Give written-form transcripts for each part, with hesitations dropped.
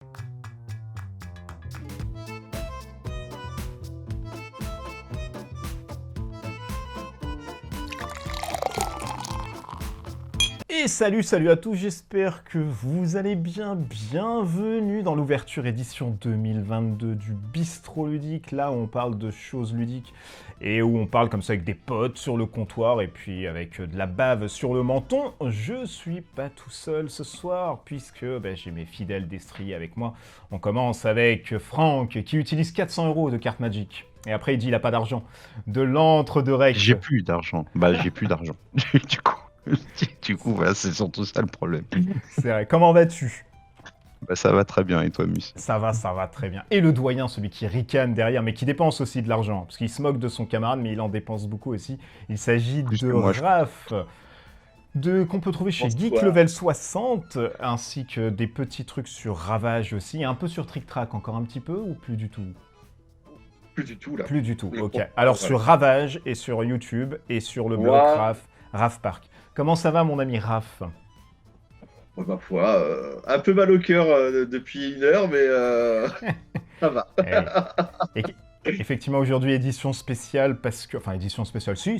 Et salut à tous, j'espère que vous allez bien. Bienvenue dans l'ouverture édition 2022 du Bistrot Ludique, là où on parle de choses ludiques et où on parle comme ça avec des potes sur le comptoir et puis avec de la bave sur le menton. Je suis pas tout seul ce soir puisque j'ai mes fidèles destriers avec moi. On commence avec Franck qui utilise 400 € de carte Magic. Et après il dit il a pas d'argent. De l'antre de Rec. J'ai plus d'argent. J'ai plus d'argent. Du coup, voilà, c'est surtout ça le problème. C'est vrai. Comment vas-tu ? Ça va très bien, et toi, Mus? Ça va très bien. Et le doyen, celui qui ricane derrière, mais qui dépense aussi de l'argent, parce qu'il se moque de son camarade, mais il en dépense beaucoup aussi. Il s'agit de Raph, qu'on peut trouver chez Geek Level 60, ainsi que des petits trucs sur Ravage aussi, un peu sur Trick Track, encore un petit peu, ou plus du tout ? Plus du tout, là. Plus du tout, ok. Alors sur Ravage, et sur YouTube, et sur le blog Raph Park. Comment ça va, mon ami Raph ? Ma foi, un peu mal au cœur depuis une heure, mais ça va. Effectivement, aujourd'hui, édition spéciale, Enfin, édition spéciale, si,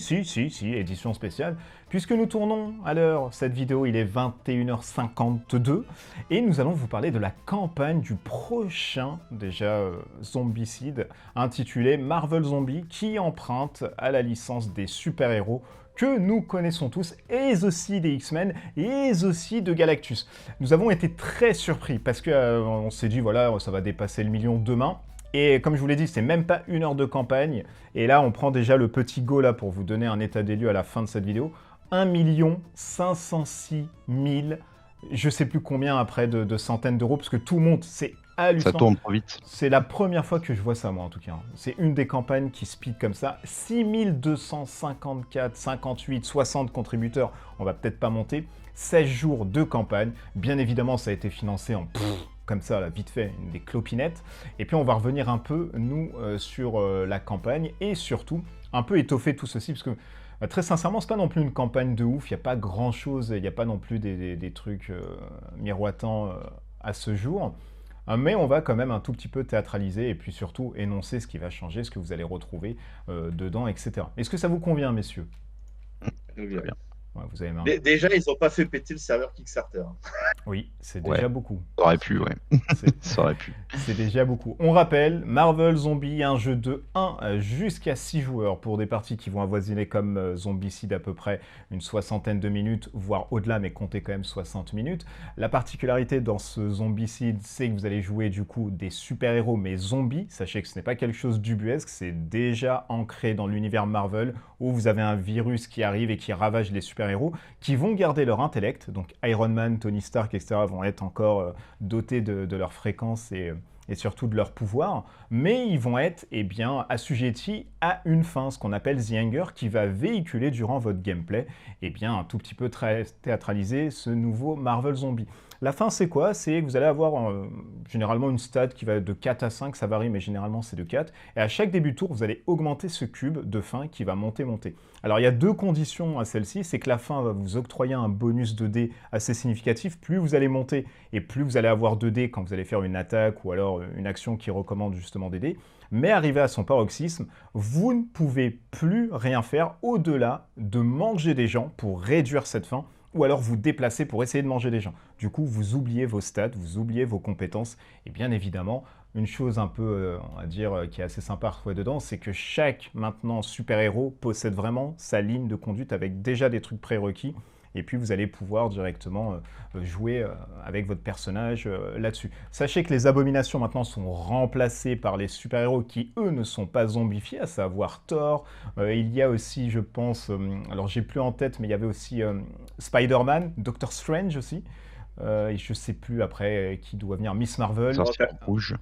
édition spéciale, puisque nous tournons à l'heure, cette vidéo, il est 21h52, et nous allons vous parler de la campagne du prochain, Zombicide, intitulé Marvel Zombie, qui emprunte à la licence des super-héros que nous connaissons tous, et aussi des X-Men, et aussi de Galactus. Nous avons été très surpris, parce qu'on s'est dit, voilà, ça va dépasser le million demain. Et comme je vous l'ai dit, c'est même pas 1 heure de campagne. Et là, on prend déjà le petit go là pour vous donner un état des lieux à la fin de cette vidéo. 1 506 000, je sais plus combien après de centaines d'euros, parce que tout monte, c'est hallucinant. Ça tourne trop vite. C'est la première fois que je vois ça, moi, en tout cas. C'est une des campagnes qui speed comme ça. 6 254, 58, 60 contributeurs, on va peut-être pas monter. 16 jours de campagne. Bien évidemment, ça a été financé en... comme ça, là, vite fait, des clopinettes. Et puis on va revenir un peu, nous, sur la campagne, et surtout, un peu étoffer tout ceci, parce que, très sincèrement, c'est pas non plus une campagne de ouf, il n'y a pas grand-chose, il n'y a pas non plus des trucs miroitants à ce jour, mais on va quand même un tout petit peu théâtraliser, et puis surtout énoncer ce qui va changer, ce que vous allez retrouver dedans, etc. Est-ce que ça vous convient, messieurs ? Très bien. Ouais, vous avez Déjà, ils n'ont pas fait péter le serveur Kickstarter. Oui, c'est déjà beaucoup. Ça aurait pu, ouais. Ça aurait pu. C'est déjà beaucoup. On rappelle, Marvel Zombie, un jeu de 1 jusqu'à 6 joueurs pour des parties qui vont avoisiner comme Zombicide à peu près une 60aine de minutes, voire au-delà, mais comptez quand même 60 minutes. La particularité dans ce Zombicide, c'est que vous allez jouer du coup des super-héros, mais zombies. Sachez que ce n'est pas quelque chose d'ubuesque, c'est déjà ancré dans l'univers Marvel, où vous avez un virus qui arrive et qui ravage les super-héros, qui vont garder leur intellect. Donc Iron Man, Tony Stark, etc. vont être encore dotés de leur fréquence et surtout de leur pouvoir, mais ils vont être assujettis à une fin, ce qu'on appelle The Hanger, qui va véhiculer durant votre gameplay, un tout petit peu théâtraliser ce nouveau Marvel Zombie. La fin, c'est quoi ? C'est que vous allez avoir généralement une stat qui va de 4 à 5, ça varie, mais généralement c'est de 4. Et à chaque début de tour, vous allez augmenter ce cube de fin qui va monter. Alors il y a 2 conditions à celle-ci, c'est que la fin va vous octroyer un bonus de dés assez significatif. Plus vous allez monter et plus vous allez avoir de dés quand vous allez faire une attaque ou alors une action qui recommande justement des dés. Mais arrivé à son paroxysme, vous ne pouvez plus rien faire au-delà de manger des gens pour réduire cette fin, ou alors vous déplacer pour essayer de manger des gens. Du coup, vous oubliez vos stats, vous oubliez vos compétences, et bien évidemment, une chose un peu, on va dire, qui est assez sympa à retrouver dedans, c'est que chaque, maintenant, super-héros possède vraiment sa ligne de conduite avec déjà des trucs prérequis, et puis vous allez pouvoir directement jouer avec votre personnage là-dessus. Sachez que les abominations maintenant sont remplacées par les super-héros qui, eux, ne sont pas zombifiés, à savoir Thor. Il y a aussi, je pense, alors j'ai plus en tête, mais il y avait aussi Spider-Man, Doctor Strange aussi. Et je sais plus après qui doit venir, Miss Marvel, Rouge.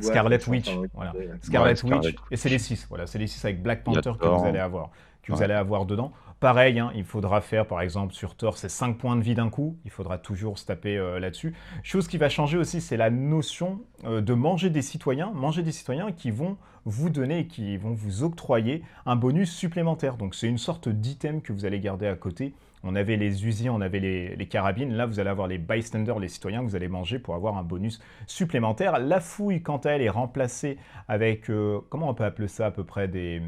Scarlet Witch, voilà. Scarlet Witch, et c'est les 6, voilà, c'est les 6 avec Black Panther que vous allez avoir. Vous allez avoir dedans. Pareil, il faudra faire, par exemple, sur Thor, c'est 5 points de vie d'un coup. Il faudra toujours se taper là-dessus. Chose qui va changer aussi, c'est la notion de manger des citoyens. Manger des citoyens qui vont vous donner et qui vont vous octroyer un bonus supplémentaire. Donc, c'est une sorte d'item que vous allez garder à côté On avait les Uzi, on avait les carabines. Là, vous allez avoir les bystanders, les citoyens que vous allez manger pour avoir un bonus supplémentaire. La fouille, quant à elle, est remplacée avec, comment on peut appeler ça à peu près, des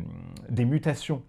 mutations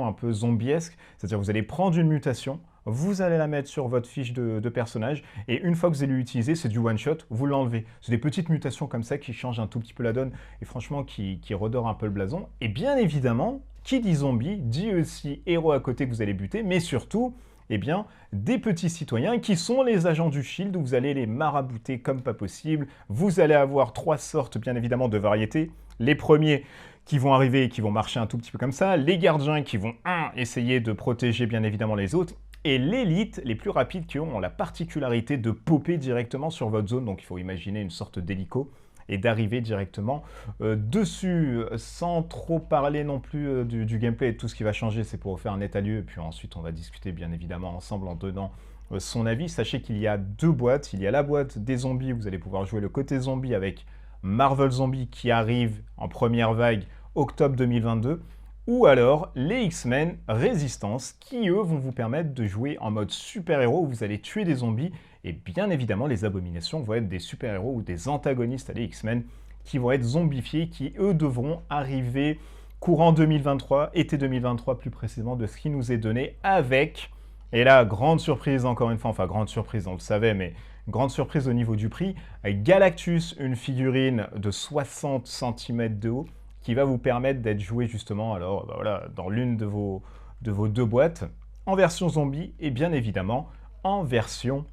un peu zombiesques. C'est-à-dire vous allez prendre une mutation, vous allez la mettre sur votre fiche de personnage, et une fois que vous allez l'utiliser, c'est du one-shot, vous l'enlevez. C'est des petites mutations comme ça qui changent un tout petit peu la donne, et franchement qui redorent un peu le blason. Et bien évidemment, qui dit zombie, dit aussi héros à côté que vous allez buter, mais surtout, eh bien, des petits citoyens qui sont les agents du Shield, où vous allez les marabouter comme pas possible. Vous allez avoir 3 sortes, bien évidemment, de variétés. Les premiers qui vont arriver et qui vont marcher un tout petit peu comme ça, les gardiens qui vont, essayer de protéger bien évidemment les autres, et l'élite, les plus rapides, qui ont la particularité de popper directement sur votre zone. Donc il faut imaginer une sorte d'hélico et d'arriver directement dessus, sans trop parler non plus du gameplay et de tout ce qui va changer. C'est pour vous faire un état lieu, et puis ensuite on va discuter bien évidemment ensemble en donnant son avis. Sachez qu'il y a 2 boîtes. Il y a la boîte des zombies, vous allez pouvoir jouer le côté zombie avec Marvel Zombie qui arrive en première vague octobre 2022. Ou alors les X-Men Résistance qui, eux, vont vous permettre de jouer en mode super-héros où vous allez tuer des zombies. Et bien évidemment, les Abominations vont être des super-héros ou des antagonistes à les X-Men qui vont être zombifiés, qui, eux, devront arriver courant 2023, été 2023 plus précisément, de ce qui nous est donné avec, et là, grande surprise encore une fois, enfin grande surprise, on le savait, mais grande surprise au niveau du prix, Galactus, une figurine de 60 cm de haut, qui va vous permettre d'être joué justement alors, voilà, dans l'une de vos 2 boîtes, en version zombie et bien évidemment en version,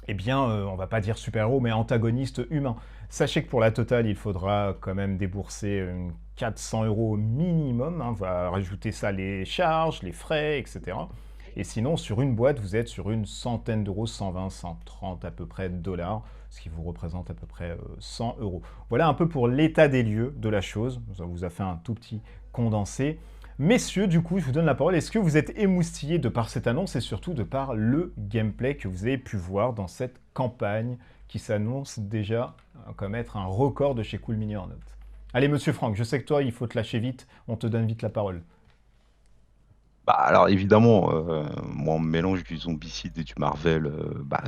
on va pas dire super-héros, mais antagoniste humain. Sachez que pour la totale, il faudra quand même débourser 400 € minimum. On va rajouter ça les charges, les frais, etc. Et sinon, sur une boîte, vous êtes sur une centaine d'euros, 120, 130 à peu près de dollars, ce qui vous représente à peu près 100 €. Voilà un peu pour l'état des lieux de la chose. Ça vous a fait un tout petit condensé. Messieurs, du coup, je vous donne la parole. Est-ce que vous êtes émoustillés de par cette annonce et surtout de par le gameplay que vous avez pu voir dans cette campagne qui s'annonce déjà comme être un record de chez Cool Mini Or Not? Allez, monsieur Franck, je sais que toi, il faut te lâcher vite. On te donne vite la parole. Bah, alors évidemment, moi, en mélange du Zombicide et du Marvel,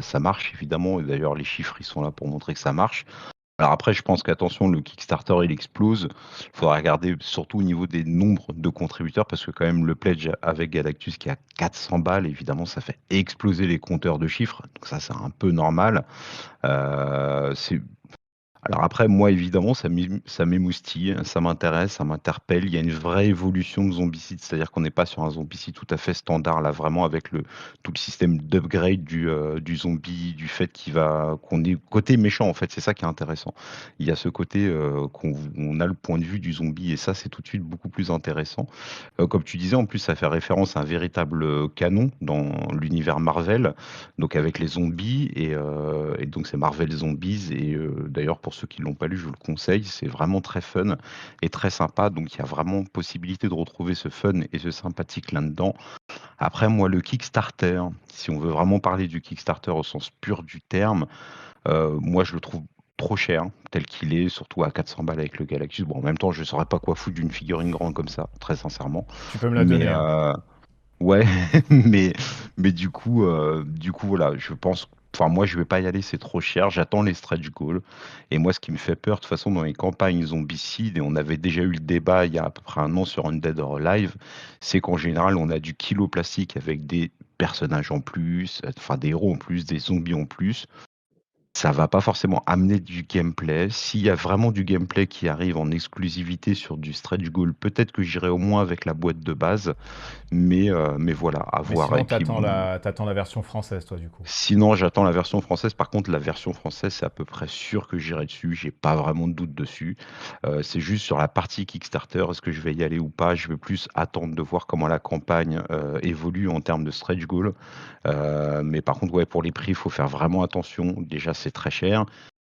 ça marche évidemment. Et d'ailleurs, les chiffres, ils sont là pour montrer que ça marche. Alors après, je pense qu'attention, le Kickstarter, il explose. Il faudra regarder surtout au niveau des nombres de contributeurs, parce que quand même, le pledge avec Galactus qui est à 400 balles, évidemment, ça fait exploser les compteurs de chiffres. Donc ça, c'est un peu normal. C'est Alors après, moi, évidemment, ça m'émoustille, ça m'intéresse, ça m'interpelle. Il y a une vraie évolution de Zombicide, c'est-à-dire qu'on n'est pas sur un Zombicide tout à fait standard, là, vraiment avec tout le système d'upgrade du zombie, du fait qu'on est côté méchant, en fait, c'est ça qui est intéressant. Il y a ce côté on a le point de vue du zombie, et ça, c'est tout de suite beaucoup plus intéressant. Comme tu disais, en plus, ça fait référence à un véritable canon dans l'univers Marvel, donc avec les zombies, et donc c'est Marvel Zombies, et d'ailleurs, pour ceux qui l'ont pas lu, je vous le conseille, c'est vraiment très fun et très sympa, donc il y a vraiment possibilité de retrouver ce fun et ce sympathique là-dedans. Après, moi, le Kickstarter, si on veut vraiment parler du Kickstarter au sens pur du terme, moi, je le trouve trop cher, tel qu'il est, surtout à 400 balles avec le Galactus. Bon, en même temps, je saurais pas quoi foutre d'une figurine grande comme ça, très sincèrement. Tu peux me la Mais donner, hein. ouais, mais du coup, voilà, je pense. Enfin, moi, je vais pas y aller, c'est trop cher. J'attends les stretch goals. Et moi, ce qui me fait peur, de toute façon, dans les campagnes zombicides, et on avait déjà eu le débat il y a à peu près un an sur Undead or Alive, c'est qu'en général, on a du kilo plastique avec des personnages en plus, enfin des héros en plus, des zombies en plus. Ça va pas forcément amener du gameplay. S'il y a vraiment du gameplay qui arrive en exclusivité sur du stretch goal, peut-être que j'irai au moins avec la boîte de base. Mais voilà, à Mais voir. sinon, Et puis, t'attends la version française, toi, du coup. sinon, j'attends la version française. Par contre, la version française, c'est à peu près sûr que j'irai dessus. J'ai pas vraiment de doute dessus. C'est juste sur la partie Kickstarter, est-ce que je vais y aller ou pas? Je vais plus attendre de voir comment la campagne évolue en termes de stretch goal. Mais par contre, ouais, pour les prix, il faut faire vraiment attention. Déjà, c'est très cher.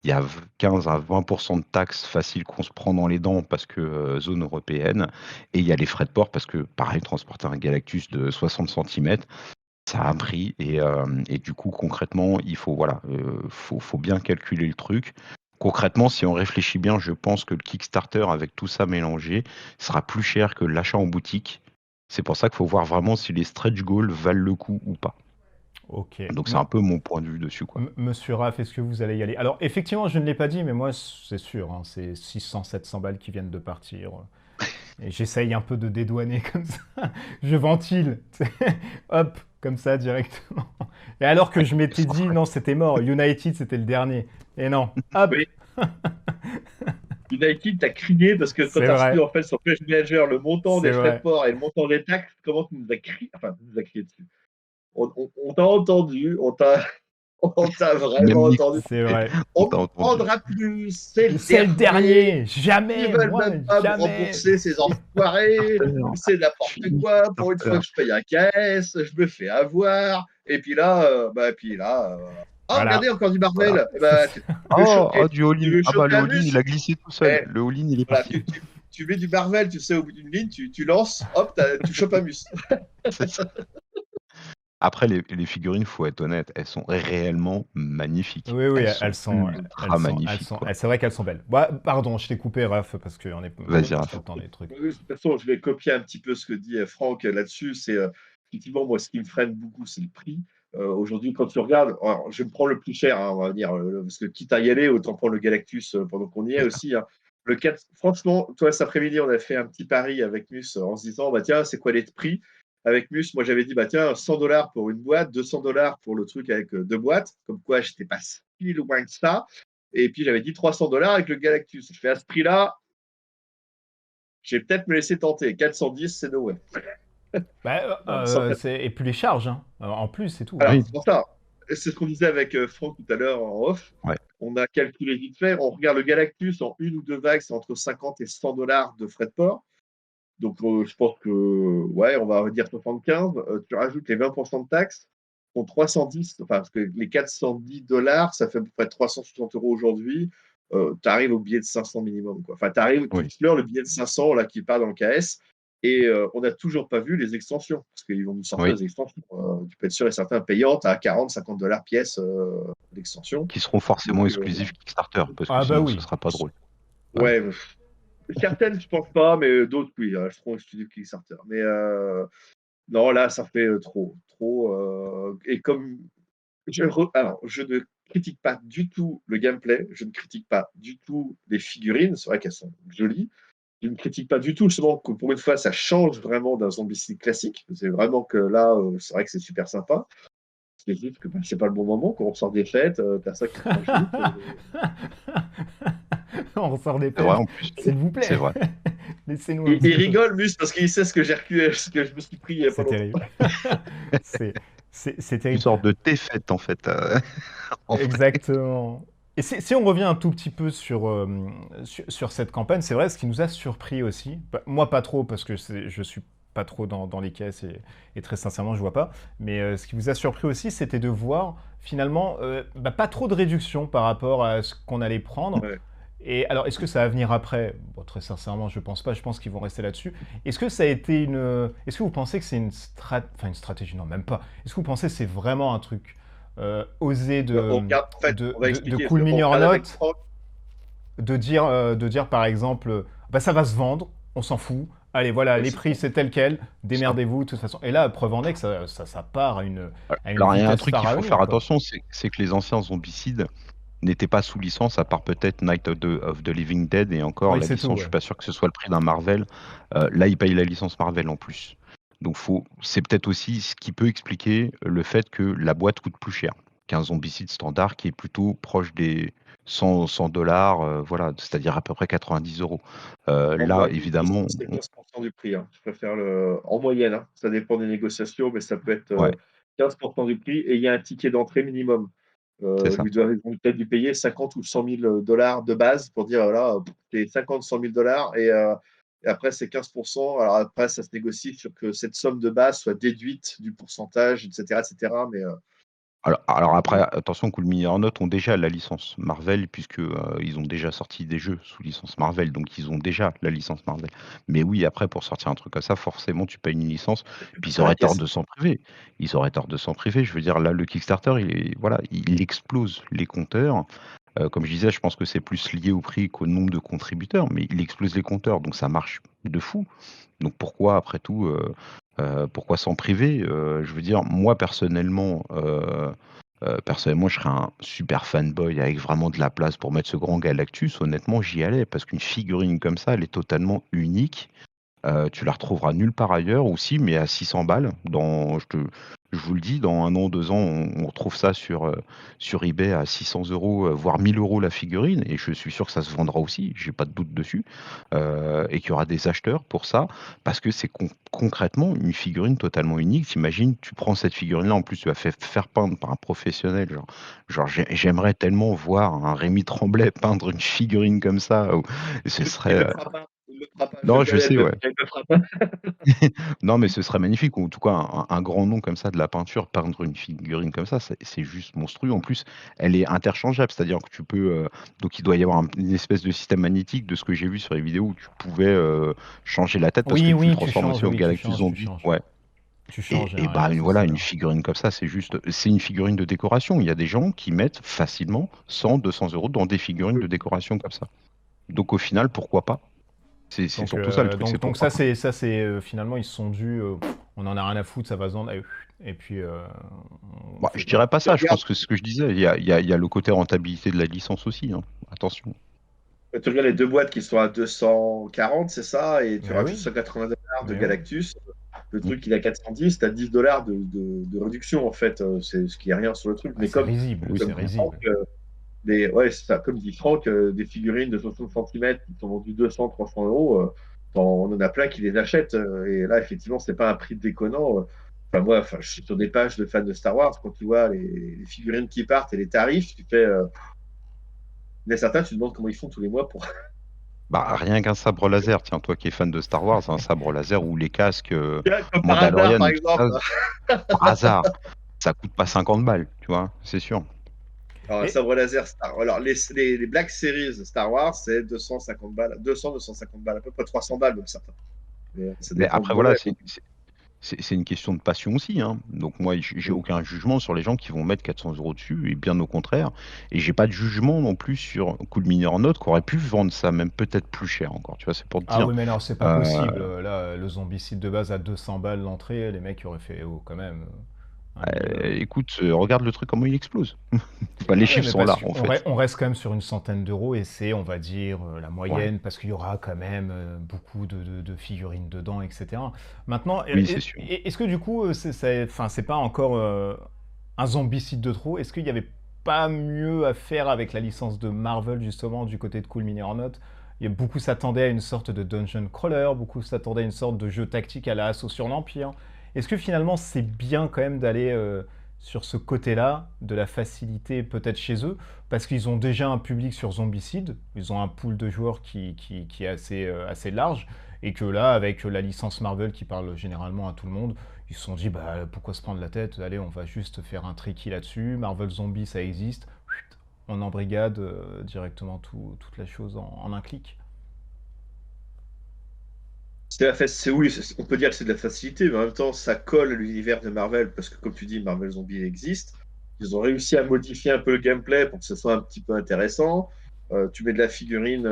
Il y a 15 à 20% de taxes faciles qu'on se prend dans les dents parce que zone européenne. Et il y a les frais de port parce que, pareil, transporter un Galactus de 60 cm, ça a un prix. Et du coup, concrètement, faut bien calculer le truc. Concrètement, si on réfléchit bien, je pense que le Kickstarter, avec tout ça mélangé, sera plus cher que l'achat en boutique. C'est pour ça qu'il faut voir vraiment si les stretch goals valent le coup ou pas. Ok. Donc c'est un peu mon point de vue dessus, quoi. Monsieur Raff, est-ce que vous allez y aller? Alors, effectivement, je ne l'ai pas dit, mais moi, c'est sûr, hein, c'est 600, 700 balles qui viennent de partir. Et j'essaye un peu de dédouaner comme ça. Je ventile, tu sais. Hop, comme ça, directement. Et alors que je m'étais dit, non, c'était mort. United, c'était le dernier. Et non, hop, Oui, United, t'as crié parce que quand c'est t'as reçu vrai, en fait sur Pledge Manager le montant c'est des frais de vrai. port et le montant des taxes, comment tu nous as crié, enfin, tu nous as crié dessus. On t'a entendu, on t'a Même vraiment micro, entendu. C'est vrai. on On t'a ne entendu. prendra plus, c'est le C'est le dernier. dernier. Ils Jamais, veulent moi, même pas me jamais. rembourser ces enfoirés. C'est Je n'importe suis quoi. Pour une fois starter. que je paye un KS, je me fais avoir. Et puis là, oh, regardez Voilà. encore du Voilà. Marvel. Eh C'est ben, ça. Du tu all-in. veux Ah bah choper le un all-in, il muscle? a glissé tout seul. Eh, Le all-in, il est voilà, parti. tu mets du Marvel, tu sais, au bout d'une ligne, tu lances, hop, tu chopes un muscle. C'est ça. Après, les figurines, faut être honnête, elles sont réellement magnifiques. Oui, oui, Elles sont ultra magnifiques, quoi. c'est vrai qu'elles sont belles. Ouais, pardon, je t'ai coupé, Raph, parce qu'on Non, Vas-y, partage Raph. tout le temps des trucs. oui, de toute façon, je vais copier un petit peu ce que dit Franck là-dessus. C'est effectivement, moi, ce qui me freine beaucoup, c'est le prix. Aujourd'hui, quand tu regardes, alors, je me prends le plus cher, hein, on va dire, parce que quitte à y aller, autant prendre le Galactus pendant qu'on y est C'est ça. aussi, hein. Le 4, franchement, toi, cet après-midi, on a fait un petit pari avec Mus en se disant, bah tiens, c'est quoi les prix? Avec Mus, moi, j'avais dit, bah tiens, 100 $ pour une boîte, 200 $ pour le truc avec deux boîtes, comme quoi, j'étais pas si loin que ça. Et puis, j'avais dit 300 $ avec le Galactus. Je fais à ce prix-là, je vais peut-être me laisser tenter. 410, c'est no way. Bah, Non, 104. et puis les charges, hein. En plus, c'est tout, hein. Alors, Oui, c'est pour ça. C'est ce qu'on disait avec Franck tout à l'heure en off. ouais. On a calculé vite fait. On regarde le Galactus en une ou deux vagues, c'est entre 50 et 100 $ de frais de port. Donc, je pense que, ouais, on va dire 75. Tu rajoutes les 20% de taxes, sont 310. Enfin, parce que les 410 $, ça fait à peu près 360 € aujourd'hui. Tu arrives au billet de 500 minimum, quoi. Enfin, tu arrives tout Oui. l'heure, le billet de 500 là, qui part dans le KS. Et on n'a toujours pas vu les extensions, parce qu'ils vont nous sortir Oui. les extensions. Tu peux être sûr et certain, payantes à 40, 50 $ pièce l'extension. Qui seront forcément Donc, exclusifs Kickstarter, parce que Ah bah sinon ce oui. sera pas drôle. Ouais. ouais, certaines, je pense pas, mais d'autres, oui, elles seront exclusives Kickstarter. Mais non, là, ça fait trop. Trop. Et comme. Alors, je ne critique pas du tout le gameplay, je ne critique pas du tout les figurines, c'est vrai qu'elles sont jolies. Je ne critique pas du tout, justement, que pour une fois, ça change vraiment d'un zombicide classique. C'est vraiment que là, c'est vrai que c'est super sympa. C'est juste que c'est pas le bon moment, quand on sort des fêtes, t'as ça qui se rajoute. On ressort des C'est vrai têtes, en plus. s'il vous C'est plaît. vrai. Laissez-nous un Il petit peu. rigole, Mus, parce qu'il sait ce que ce que je me suis pris il y a pas C'est longtemps. terrible. C'est Une terrible. sorte de thé fête en fait. En vrai. Exactement. Et si on revient un tout petit peu sur cette campagne, c'est vrai, ce qui nous a surpris aussi, bah, moi pas trop, parce que je suis pas trop dans les caisses et très sincèrement, je vois pas, mais ce qui vous a surpris aussi, c'était de voir finalement bah, pas trop de réduction par rapport à ce qu'on allait prendre. Ouais. Et alors, est-ce que ça va venir après? Bon, très sincèrement, je pense pas, je pense qu'ils vont rester là-dessus. Est-ce que ça a été une... Est-ce que vous pensez que c'est une stratégie? Non, même pas. Est-ce que vous pensez que c'est vraiment un truc osé On regarde, en fait, on va de expliquer. Cool On Mini or regarde avec Not, Franck. de dire par exemple, bah, ça va se vendre, on s'en fout. Allez, voilà, Ouais, les c'est prix ça. c'est tel quel, Ça. démerdez-vous de toute façon. Et là, preuve en est que ça part à une Alors il y a un vitesse truc qu'il faut faire pharaonique, quoi. attention, c'est que les anciens zombicides n'étaient pas sous licence, à part peut-être Night of the Living Dead, et encore Oui, la c'est tout, licence, je ouais. suis pas sûr que ce soit le prix d'un Marvel. Là, ils payent la licence Marvel en plus. Donc c'est peut-être aussi ce qui peut expliquer le fait que la boîte coûte plus cher qu'un zombicide standard qui est plutôt proche des 100 $, voilà, c'est-à-dire à peu près 90 €. En Là, moyenne, évidemment, c'est 15% du prix, hein. Je préfère en moyenne, hein. Ça dépend des négociations, mais ça peut être ouais, 15% du prix et il y a un ticket d'entrée minimum. c'est ça. Ils vont peut-être lui payer 50 ou 100 000 $ de base pour dire voilà, c'est 50, 100 000 $ et après c'est 15%. Alors après, ça se négocie sur que cette somme de base soit déduite du pourcentage, etc. etc. Mais Alors après, attention, Cool Mini or Not ont déjà la licence Marvel, puisque ils ont déjà sorti des jeux sous licence Marvel, donc ils ont déjà la licence Marvel. Mais oui, après, pour sortir un truc comme ça, forcément, tu payes une licence, puis ils ça auraient tort caisse. de s'en priver. Ils auraient tort de s'en priver. Je veux dire, là, le Kickstarter, voilà, il explose les compteurs. Comme je disais, je pense que c'est plus lié au prix qu'au nombre de contributeurs, mais il explose les compteurs, donc ça marche de fou. Donc pourquoi, après tout, Pourquoi s'en priver? Je veux dire, moi personnellement, je serais un super fanboy avec vraiment de la place pour mettre ce grand Galactus. Honnêtement, j'y allais parce qu'une figurine comme ça, elle est totalement unique. Tu la retrouveras nulle part ailleurs aussi, mais à 600 balles. Je vous le dis, dans 1 an, 2 ans, on retrouve ça sur eBay à 600 €, voire 1 000 € la figurine, et je suis sûr que ça se vendra aussi, j'ai pas de doute dessus, et qu'il y aura des acheteurs pour ça, parce que c'est concrètement une figurine totalement unique. T'imagines, tu prends cette figurine-là, en plus tu vas faire peindre par un professionnel, j'aimerais tellement voir un Rémi Tremblay peindre une figurine comme ça, ce Il serait, le fera pas. Il le fera pas. Je non, le je connais, sais, ouais. il le fera pas. Non, mais ce serait magnifique, ou en tout cas un grand nom comme ça de la peinture, peindre une figurine comme ça, c'est juste monstrueux. En plus, elle est interchangeable, c'est-à-dire que tu peux, donc il doit y avoir une espèce de système magnétique, de ce que j'ai vu sur les vidéos, où tu pouvais, changer la tête parce que Oui, tu le oui, tu transformes changes, aussi en oui, tu Galactus changes, tu Zombie. changes. Ouais, Tu et changes, il y et a rien, bah, ça voilà, c'est une bien. figurine comme ça, c'est une figurine de décoration. Il y a des gens qui mettent facilement 100-200 € dans des figurines de décoration comme ça. Donc au final, pourquoi pas? C'est Donc, surtout ça le truc, c'est donc pourquoi pas. finalement, ils se sont dit, on en a rien à foutre, ça va se vendre, et puis on Bah, fait je pas. dirais pas Tu ça, je regardes, pense que ce que je disais, il y a le côté rentabilité de la licence aussi, hein. Attention. tu regardes les deux boîtes qui sont à 240, c'est ça, et tu Mais rajoutes oui, 180 $ de mais oui. Galactus. Le Mmh. truc, il est à 410, tu as 10 $ de réduction, en fait. C'est ce qui est rien sur le truc. Bah, Mais c'est comme, risible, Oui. c'est comme dit Franck, risible. ouais, c'est ça. Comme dit Franck, des figurines de 60 centimètres qui sont vendues 200, 300 euros, on en a plein qui les achètent. Et là, effectivement, c'est pas un prix déconnant. Enfin, moi, enfin, je suis sur des pages de fans de Star Wars. Quand tu vois les figurines qui partent et les tarifs, tu fais. Il y en a certains, tu te demandes comment ils font tous les mois pour. Bah, rien qu'un sabre laser, tiens, toi qui es fan de Star Wars, un sabre laser ou les casques, Comme par hasard, Mandalorian par et tout exemple. ça, par hasard, ça coûte pas 50 balles, tu vois? C'est sûr. Alors, un Et sabre laser Star. Alors, les Black Series Star Wars, c'est 250 balles, 200, 250 balles, à peu près 300 balles, même certains. Mais ça Mais dépend du après voilà, modèle. c'est une question de passion aussi, hein. Donc moi, j'ai Mm. aucun jugement sur les gens qui vont mettre 400 € dessus, et bien au contraire, et j'ai pas de jugement non plus sur Cool Mini or Not qui aurait pu vendre ça même peut-être plus cher encore, tu vois? C'est pour te ah dire. oui, mais non, c'est pas Heu possible. Là, le zombicide de base à 200 balles l'entrée, les mecs auraient fait, oh, quand même, un minimum. Écoute, regarde le truc comment il explose. Bah, les Ah ouais, chiffres mais sont parce là, qu'on en fait. on reste quand même sur une centaine d'euros et c'est, on va dire, la Ouais, moyenne, parce qu'il y aura quand même beaucoup de figurines dedans, etc. Maintenant, oui, c'est sûr. est-ce que du coup, enfin, c'est pas encore un zombicide de trop? Est-ce qu'il n'y avait pas mieux à faire avec la licence de Marvel, justement, du côté de Cool Mini or Not? Beaucoup s'attendaient à une sorte de dungeon crawler, beaucoup s'attendaient à une sorte de jeu tactique à la Assaut sur l'Empire. Est-ce que finalement c'est bien quand même d'aller sur ce côté-là, de la facilité peut-être chez eux, parce qu'ils ont déjà un public sur Zombicide, ils ont un pool de joueurs qui est assez large, et que là, avec la licence Marvel qui parle généralement à tout le monde, ils se sont dit, bah pourquoi se prendre la tête, allez, on va juste faire un tricky là-dessus, Marvel Zombie ça existe, on embrigade directement toute la chose en un clic. Oui, on peut dire que c'est de la facilité, mais en même temps, ça colle à l'univers de Marvel, parce que comme tu dis, Marvel Zombie existe. Ils ont réussi à modifier un peu le gameplay pour que ce soit un petit peu intéressant. Tu mets de la figurine.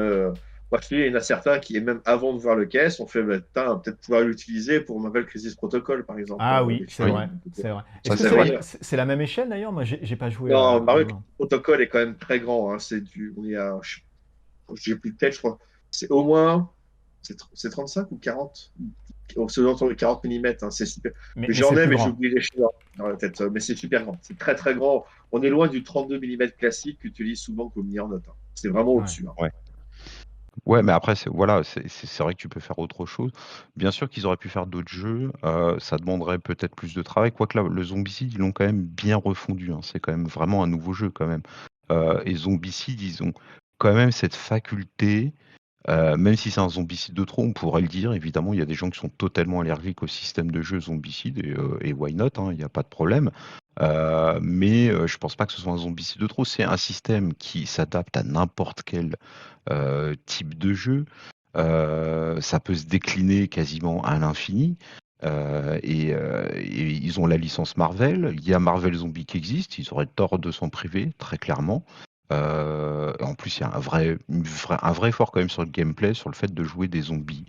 Moi, je te dis, il y en a certains qui, même avant de voir le caisse, ont fait bah, putain, on va peut-être pouvoir l'utiliser pour Marvel Crisis Protocol, par exemple. Ah Les oui, c'est Oui, vrai, figurines. c'est vrai. ça Est-ce que c'est Ça c'est veut la, vrai. dire. c'est la même échelle d'ailleurs? Moi, j'ai pas joué Non, à Marvel loin. Protocol est quand même très grand. Hein. On est à, j'ai plus de tête, je crois. C'est au moins, c'est 35 ou 40. C'est autour de 40 mm. Hein, c'est super. Mais, Mais mais j'en c'est ai, plus mais j'ai grand. oublié les chiffres dans la tête. Mais c'est super grand. C'est très, très grand. On est loin du 32 mm classique qu'utilise souvent comme en note. Hein. C'est vraiment Ouais. au-dessus. Hein. Ouais. Ouais, mais après, voilà, c'est vrai que tu peux faire autre chose. Bien sûr qu'ils auraient pu faire d'autres jeux, ça demanderait peut-être plus de travail, quoique là, le Zombicide, ils l'ont quand même bien refondu, hein. C'est quand même vraiment un nouveau jeu quand même. Et Zombicide, ils ont quand même cette faculté, même si c'est un zombicide de trop, on pourrait le dire. Évidemment, il y a des gens qui sont totalement allergiques au système de jeu zombicide, et why not, hein, il n'y a pas de problème. Mais je pense pas que ce soit un zombicide de trop. C'est un système qui s'adapte à n'importe quel type de jeu. Ça peut se décliner quasiment à l'infini. Et ils ont la licence Marvel. Il y a Marvel Zombie qui existe. Ils auraient tort de s'en priver, très clairement. En plus, il y a un vrai effort quand même sur le gameplay, sur le fait de jouer des zombies.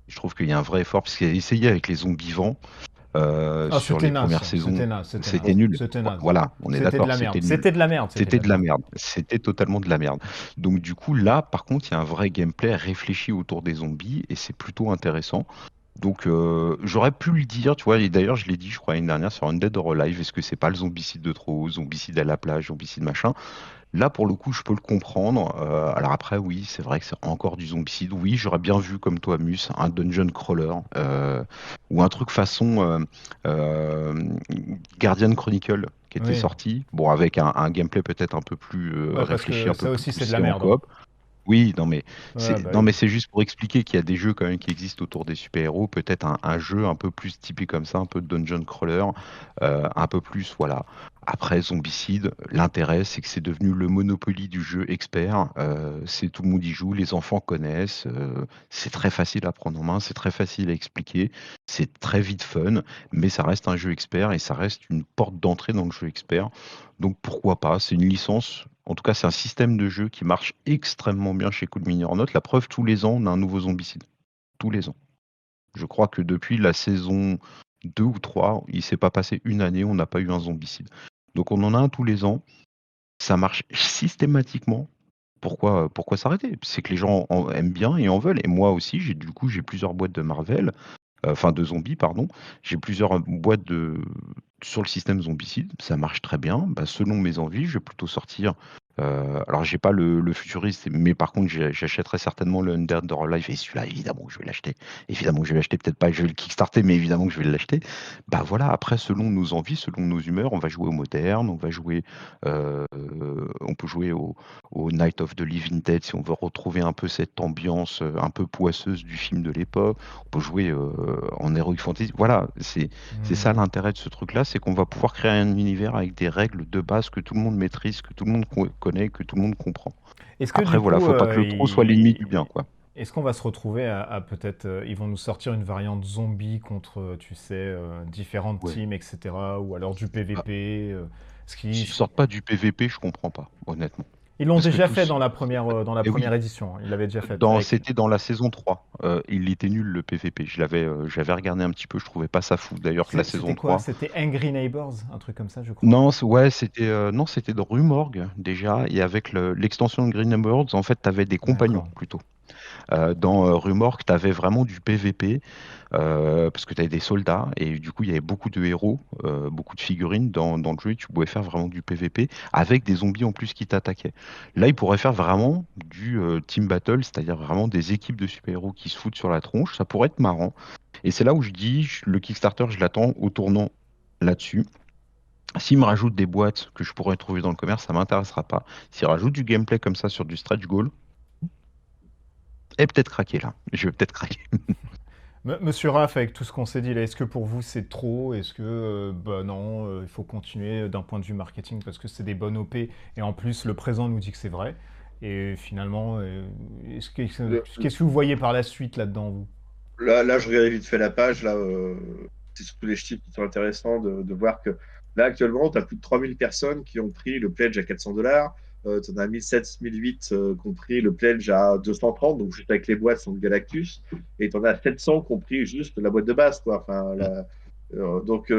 Je trouve qu'il y a un vrai effort, parce qu'il y a essayé avec les zombies vents. Ah, sur c'était les naze, premières ça. saisons. C'était naze, c'était C'était naze. nul. C'était naze. Voilà, on est C'était de d'accord, la c'était merde. nul. C'était de la merde. C'était C'était de de la la merde. merde. C'était totalement de la merde. Donc du coup, là, par contre, il y a un vrai gameplay réfléchi autour des zombies et c'est plutôt intéressant. Donc j'aurais pu le dire, tu vois, et d'ailleurs je l'ai dit, je crois, l'année dernière sur Undead or Alive, est-ce que c'est pas le zombicide de trop, zombicide à la plage, zombicide machin? Là, pour le coup, je peux le comprendre. Alors après, oui, c'est vrai que c'est encore du zombicide. Oui, j'aurais bien vu, comme toi, Mus, un dungeon crawler ou un truc façon euh, Guardian Chronicle qui était Oui. sorti. Bon, avec un gameplay peut-être un peu plus Ouais, parce réfléchi, que un peu ça plus aussi, c'est de la poussé en merde, hein. coop. Oui, Ouais, bah non, oui. mais c'est juste pour expliquer qu'il y a des jeux quand même qui existent autour des super-héros. Peut-être un jeu un peu plus typé comme ça, un peu de dungeon crawler, un peu plus, voilà. Après, Zombicide, l'intérêt, c'est que c'est devenu le Monopoly du jeu expert. C'est tout le monde y joue, les enfants connaissent. C'est très facile à prendre en main, c'est très facile à expliquer, c'est très vite fun, mais ça reste un jeu expert et ça reste une porte d'entrée dans le jeu expert. Donc pourquoi pas? C'est une licence. En tout cas, c'est un système de jeu qui marche extrêmement bien chez Cool Mini or Not. La preuve, tous les ans, on a un nouveau zombicide. Tous les ans. Je crois que depuis la saison 2 ou 3, il s'est pas passé une année, on n'a pas eu un zombicide. Donc on en a un tous les ans. Ça marche systématiquement. Pourquoi s'arrêter? C'est que les gens aiment bien et en veulent. Et moi aussi, j'ai plusieurs boîtes de Marvel, enfin de zombies, pardon. J'ai plusieurs boîtes sur le système zombicide. Ça marche très bien. Bah, selon mes envies, je vais plutôt sortir. Alors, j'ai pas le futuriste, mais par contre, j'achèterai certainement le Undead or Life. Et celui-là, évidemment, je vais l'acheter. Évidemment, je vais l'acheter. Peut-être pas, je vais le kickstarter, mais évidemment que je vais l'acheter. Bah voilà, après, selon nos envies, selon nos humeurs, on va jouer au moderne, euh, on peut jouer au Night of the Living Dead si on veut retrouver un peu cette ambiance un peu poisseuse du film de l'époque. On peut jouer en Heroic Fantasy. Voilà, c'est ça Hmm. l'intérêt de ce truc-là, c'est qu'on va pouvoir créer un univers avec des règles de base que tout le monde maîtrise, que tout le monde connaît, que tout le monde comprend. Est-ce que Après, du voilà, coup, faut pas que le trop soit l'ennemi du bien, quoi. est-ce qu'on va se retrouver à peut-être, ils vont nous sortir une variante zombie contre, tu sais, différentes Ouais. teams, etc. Ou alors du Ah, PVP, s'ils sortent pas du PVP, je comprends pas, honnêtement. ils l'ont Parce que déjà fait tous. dans la Eh oui, première édition, hein. Ils l'avaient déjà fait avec. c'était dans la saison 3. Il était nul le PVP. J'avais regardé un petit peu, je trouvais pas ça fou. D'ailleurs, la C'était saison quoi? 3. C'était Angry Neighbors, un truc comme ça, je crois. Non, ouais, non, c'était de Rumorg déjà, et avec l'extension de Green Birds, en fait, tu avais des compagnons D'accord. plutôt. Dans Rumorg, tu avais vraiment du PVP, parce que tu avais des soldats, et du coup, il y avait beaucoup de héros, beaucoup de figurines dans le jeu, et tu pouvais faire vraiment du PVP, avec des zombies en plus qui t'attaquaient. Là, ils pourraient faire vraiment du team battle, c'est-à-dire vraiment des équipes de super-héros qui se foutent sur la tronche, ça pourrait être marrant. Et c'est là où je dis, le Kickstarter, je l'attends au tournant là-dessus. S'il me rajoute des boîtes que je pourrais trouver dans le commerce, ça m'intéressera pas. S'il rajoute du gameplay comme ça sur du stretch goal, et peut-être craquer là. Je vais peut-être craquer. Monsieur Raff, avec tout ce qu'on s'est dit là, est-ce que pour vous c'est trop? Est-ce que, bah non, il faut continuer d'un point de vue marketing parce que c'est des bonnes OP et en plus le présent nous dit que c'est vrai. Et finalement, qu'est-ce que vous voyez par la suite là-dedans, vous? Là, je regardais vite fait la page. Là, c'est surtout les chiffres qui sont intéressants de voir que là, actuellement, tu as plus de 3000 personnes qui ont pris le pledge à 400 $. Tu en as 1007, 1008 qui ont pris le pledge à 230, donc juste avec les boîtes sont de Galactus. Et tu en as 700 qui ont pris juste la boîte de base, quoi. Enfin, donc,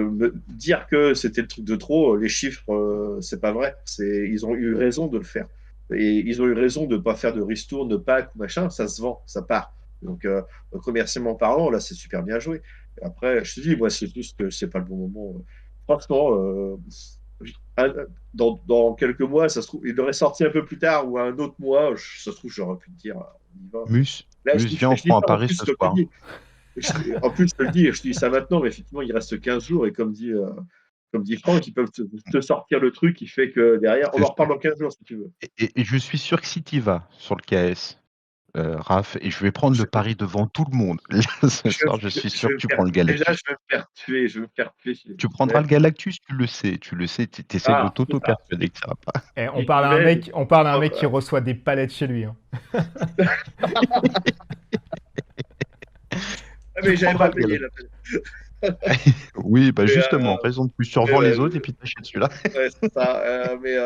dire que c'était le truc de trop, les chiffres, c'est pas vrai. Ils ont eu raison de le faire. Et ils ont eu raison de ne pas faire de ristourne, de pack ou machin. Ça se vend, ça part. Donc, commercialement parlant, là, c'est super bien joué. Après, je te dis, moi, c'est juste que c'est pas le bon moment. Franchement, dans quelques mois, ça se trouve, il aurait sorti un peu plus tard ou un autre mois, ça se trouve, j'aurais pu te dire, on y va. Là, Viens, on je dis prend un ça en pari plus, ce comme je te soir. dis. En plus, je te le dis, je te dis ça maintenant, mais effectivement, il reste 15 jours et comme dit Franck, ils peuvent te sortir le truc qui fait que derrière, on C'est en reparle ça. dans 15 jours si tu veux. Et je suis sûr que si tu vas sur le KS, Raph, et je vais prendre le Je, pari devant tout le monde, là, ce je, soir, je je, suis je sûr vais que me tu faire, prends le déjà, Galactus. je vais me faire tuer, je vais me faire tuer. Tu prendras le Galactus, tu le sais, tu essaies de Ah, c'est ça. t'auto-persuader que ça va pas. Eh, J'y vais, on parle à un mec qui reçoit des palettes chez lui, hein. Ah, Tu mais j'avais prendras pas le payé Galactus. la peine. Oui, bah Mais, justement, raison de plus, tu revends les autres et puis t'achètes celui-là. ouais, c'est ça. Mais